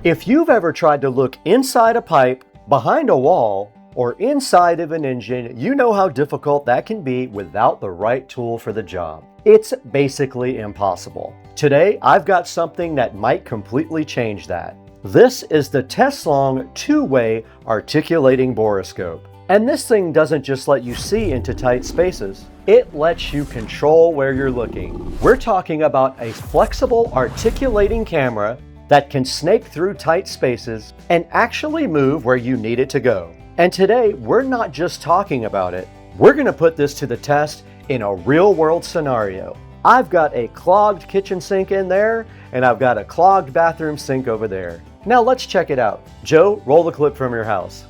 If you've ever tried to look inside a pipe, behind a wall, or inside of an engine, you know how difficult that can be without the right tool for the job. It's basically impossible. Today, I've got something that might completely change that. This is the Teslong Two-Way Articulating Borescope. And this thing doesn't just let you see into tight spaces. It lets you control where you're looking. We're talking about a flexible articulating camera that can snake through tight spaces and actually move where you need it to go. And today, we're not just talking about it. We're going to put this to the test in a real-world scenario. I've got a clogged kitchen sink in there, and I've got a clogged bathroom sink over there. Now let's check it out. Joe, roll the clip from your house.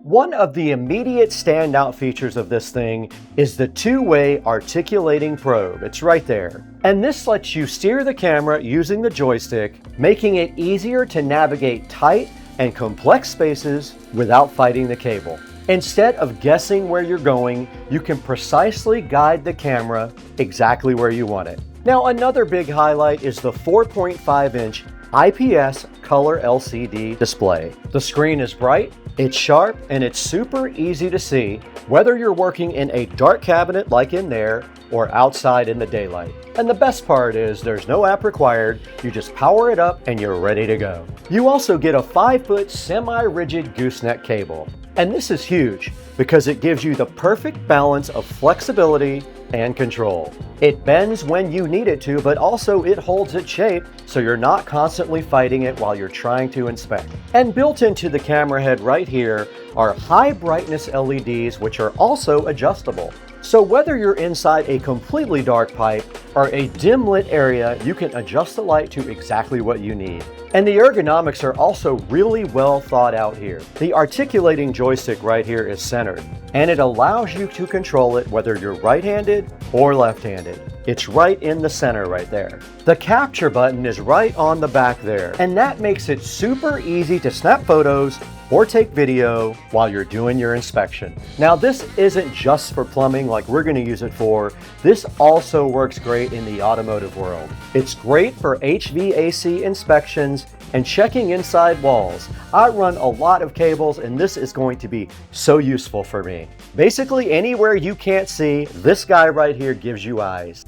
One of the immediate standout features of this thing is the two-way articulating probe. It's right there. And this lets you steer the camera using the joystick, making it easier to navigate tight and complex spaces without fighting the cable. Instead of guessing where you're going, you can precisely guide the camera exactly where you want it. Now, another big highlight is the 4.5-inch IPS color LCD display. The screen is bright, it's sharp, and it's super easy to see, whether you're working in a dark cabinet like in there or outside in the daylight. And the best part is there's no app required, you just power it up and you're ready to go. You also get a 5-foot semi-rigid gooseneck cable. And this is huge because it gives you the perfect balance of flexibility and control. It bends when you need it to, but also it holds its shape so you're not constantly fighting it while you're trying to inspect. And built into the camera head right here are high brightness LEDs, which are also adjustable. So whether you're inside a completely dark pipe or a dim lit area, you can adjust the light to exactly what you need. And the ergonomics are also really well thought out here. The articulating joystick right here is centered, and it allows you to control it whether you're right-handed or left-handed. It's right in the center right there. The capture button is right on the back there, and that makes it super easy to snap photos or take video while you're doing your inspection. Now, this isn't just for plumbing like we're going to use it for. This also works great in the automotive world. It's great for HVAC inspections and checking inside walls. I run a lot of cables, and this is going to be so useful for me. Basically, anywhere you can't see, this guy right here gives you eyes.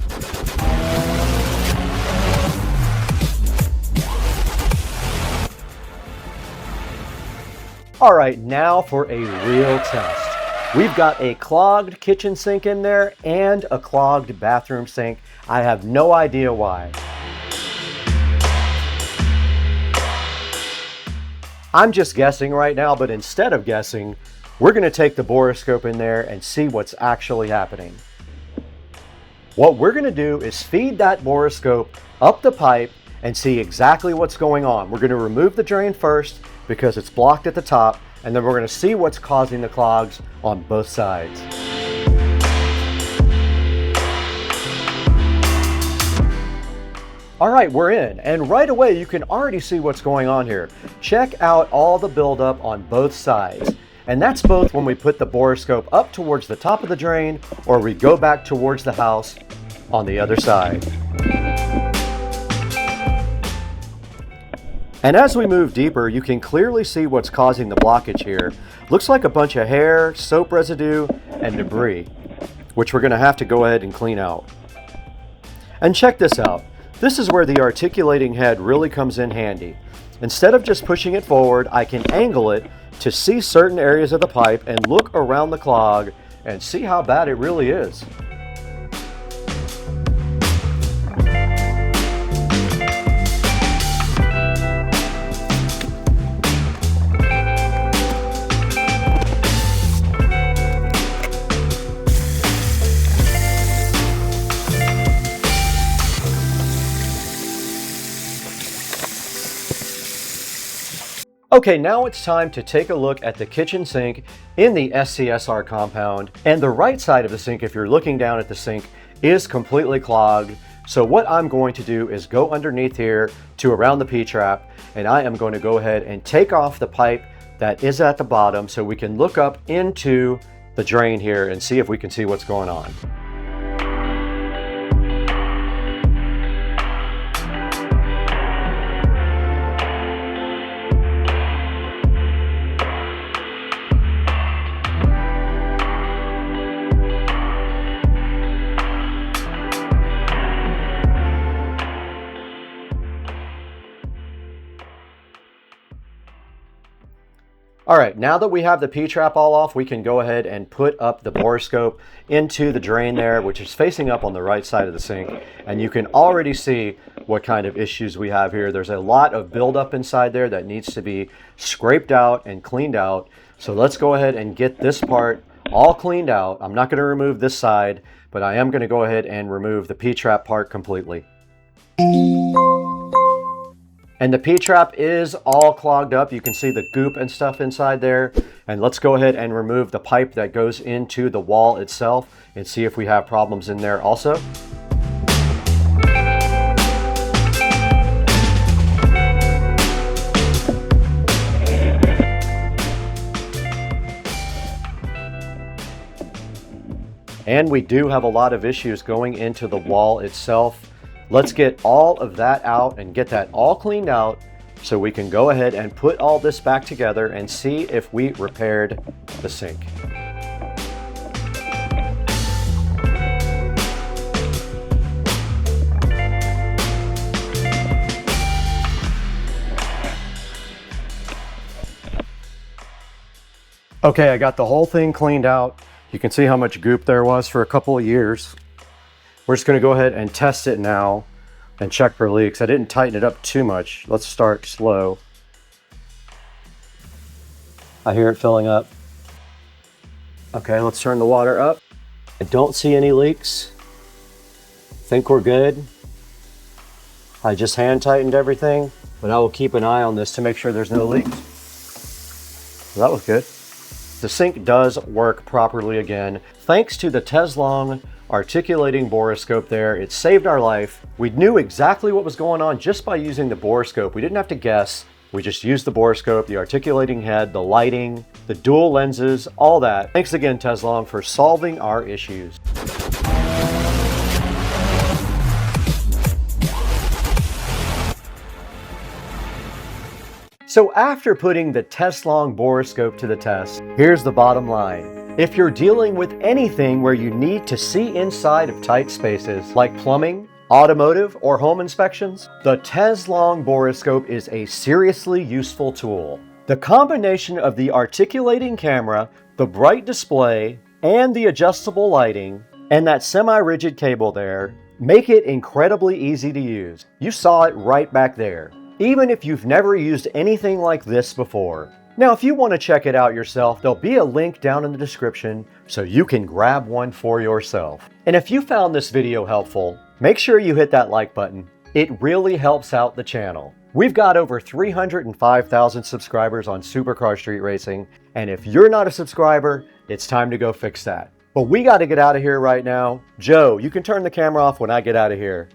All right, now for a real test. We've got a clogged kitchen sink in there and a clogged bathroom sink. I have no idea why. I'm just guessing right now, but instead of guessing, we're going to take the borescope in there and see what's actually happening. What we're going to do is feed that borescope up the pipe and see exactly what's going on. We're going to remove the drain first because it's blocked at the top, and then we're going to see what's causing the clogs on both sides. All right, we're in, and right away you can already see what's going on here. Check out all the buildup on both sides. And that's both when we put the borescope up towards the top of the drain or we go back towards the house on the other side. And as we move deeper, you can clearly see what's causing the blockage here. Looks like a bunch of hair, soap residue, and debris, which we're going to have to go ahead and clean out. And check this out. This is where the articulating head really comes in handy. Instead of just pushing it forward, I can angle it to see certain areas of the pipe and look around the clog and see how bad it really is. Okay, now it's time to take a look at the kitchen sink in the SCSR compound. And the right side of the sink, if you're looking down at the sink, is completely clogged. So what I'm going to do is go underneath here to around the P-trap, and I am going to go ahead and take off the pipe that is at the bottom so we can look up into the drain here and see if we can see what's going on. All right, now that we have the P-trap all off, we can go ahead and put up the borescope into the drain there, which is facing up on the right side of the sink. And you can already see what kind of issues we have here. There's a lot of buildup inside there that needs to be scraped out and cleaned out. So let's go ahead and get this part all cleaned out. I'm not going to remove this side, but I am going to go ahead and remove the P-trap part completely. And the P-trap is all clogged up. You can see the goop and stuff inside there. And let's go ahead and remove the pipe that goes into the wall itself and see if we have problems in there also. And we do have a lot of issues going into the wall itself. Let's get all of that out and get that all cleaned out so we can go ahead and put all this back together and see if we repaired the sink. Okay, I got the whole thing cleaned out. You can see how much goop there was for a couple of years. We're just going to go ahead and test it now and check for leaks. I didn't tighten it up too much. Let's start slow. I hear it filling up. Okay, let's turn the water up. I don't see any leaks. Think we're good. I just hand tightened everything, but I will keep an eye on this to make sure there's no leaks. So that was good. The sink does work properly again. Thanks to the Teslong Articulating Borescope there, it saved our life. We knew exactly what was going on just by using the borescope. We didn't have to guess. We just used the borescope, the articulating head, the lighting, the dual lenses, all that. Thanks again, Teslong, for solving our issues. So after putting the Teslong Borescope to the test, here's the bottom line. If you're dealing with anything where you need to see inside of tight spaces, like plumbing, automotive, or home inspections, the Teslong Borescope is a seriously useful tool. The combination of the articulating camera, the bright display, and the adjustable lighting, and that semi-rigid cable there, make it incredibly easy to use. You saw it right back there. Even if you've never used anything like this before. Now, if you want to check it out yourself, there'll be a link down in the description so you can grab one for yourself. And if you found this video helpful, make sure you hit that like button. It really helps out the channel. We've got over 305,000 subscribers on Supercar Street Racing, and if you're not a subscriber, it's time to go fix that. But we got to get out of here right now. Joe, you can turn the camera off when I get out of here.